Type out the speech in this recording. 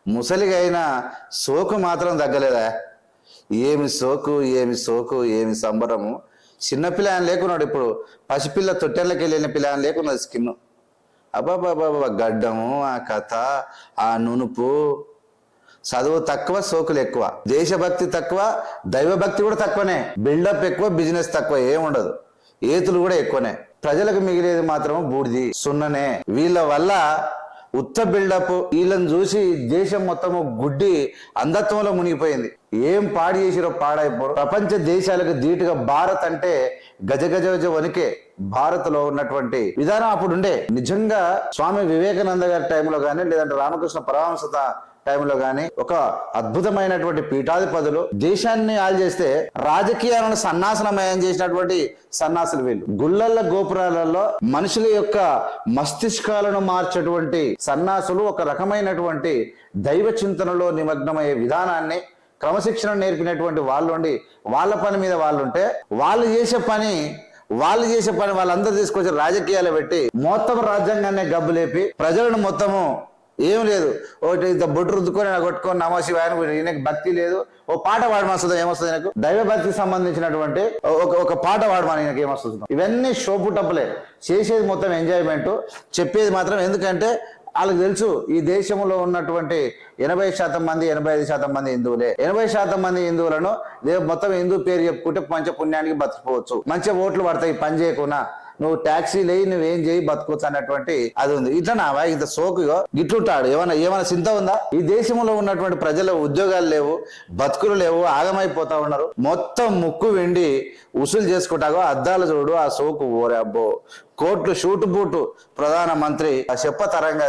ముసలిగైనా సోకు మాత్రం తగ్గలేదా? ఏమి సోకు, ఏమి సోకు, ఏమి సంబరము. చిన్నపిల్లని లేకున్నాడు, ఇప్పుడు పసిపిల్ల తొట్టెళ్ళకి వెళ్ళిన పిల్లని లేకున్నది స్కిన్. అబ్బాబాబా, గడ్డము, ఆ కథ, ఆ నునుపు. చదువు తక్కువ, సోకులు ఎక్కువ. దేశభక్తి తక్కువ, దైవభక్తి కూడా తక్కువనే. బిల్డప్ ఎక్కువ, బిజినెస్ తక్కువ, ఏముండదు. ఏతులు కూడా ఎక్కువనే. ప్రజలకు మిగిలేది మాత్రం బూడిది, సున్ననే. వీళ్ళ వల్ల ఉత్త బిల్డప్. వీళ్ళని చూసి దేశం మొత్తము గుడ్డి అంధత్వంలో మునిగిపోయింది. ఏం పాడు చేసిరో పాడైపోరు. ప్రపంచ దేశాలకు ధీటుగా భారత్ అంటే గజ గజ గజ వణికే భారత్ లో ఉన్నటువంటి విధానం అప్పుడు ఉండే. నిజంగా స్వామి వివేకానంద గారి టైంలో కానీ, లేదంటే రామకృష్ణ పరమహంస టైంలో గాని ఒక అద్భుతమైనటువంటి పీఠాధిపతులు దేశాన్ని ఆల్ చేస్తే రాజకీయాలను సన్నాసనమయం చేసినటువంటి సన్నాసులు వీళ్ళు. గుళ్ళల్ల గోపురాలలో మనుషుల యొక్క మస్తిష్కాలను మార్చేటువంటి సన్నాసులు ఒక రకమైనటువంటి దైవ చింతనలో నిమగ్నమయ్యే విధానాన్ని, క్రమశిక్షణ నేర్పినటువంటి వాళ్ళుండి వాళ్ళ పని మీద వాళ్ళు ఉంటే, వాళ్ళు చేసే పని వాళ్ళందరూ తీసుకొచ్చి రాజకీయాలు పెట్టి మొత్తం రాజ్యాంగాన్ని గబ్బులేపి ప్రజలను మొత్తము ఏం లేదు, ఒకటి ఇంత బొట్టు రుద్దుకొని కొట్టుకొని నమశివాయన, ఈయనకి భక్తి లేదు, ఓ పాట పాడమస్తుంది, ఏమొస్తుంది నాకు? దైవ భక్తికి సంబంధించినటువంటి ఒక పాట పాడమని ఈయనకి ఏమొస్తుంది? ఇవన్నీ షోపుటప్పులే. చేసేది మొత్తం ఎంజాయ్మెంట్, చెప్పేది మాత్రం. ఎందుకంటే వాళ్ళకి తెలుసు ఈ దేశంలో ఉన్నటువంటి 80% మంది 85% మంది హిందువులే. 80% మంది హిందువులను మొత్తం హిందూ పేరు చెప్పుకుంటే పంచ పుణ్యానికి బతికిపోవచ్చు, మంచిగా ఓట్లు పడతాయి పని చేయకుండా. నువ్వు ట్యాక్సీ లేయి, నువ్వేం చేయి, బతుకోవచ్చు అన్నటువంటి అది ఉంది. ఇట్లా ఇంత సోకుగా గిట్లుంటాడు. ఏమైనా చింత ఉందా? ఈ దేశంలో ఉన్నటువంటి ప్రజలు ఉద్యోగాలు లేవు, బతుకులు లేవు, ఆగమైపోతా ఉన్నారు. మొత్తం ముక్కు వెండి ఉసులు చేసుకుంటాగో అద్దాలు చూడు, ఆ సోకు ఓరే అబ్బో. కోట్లు షూటు బూటు ప్రధానమంత్రి చెప్పతరంగా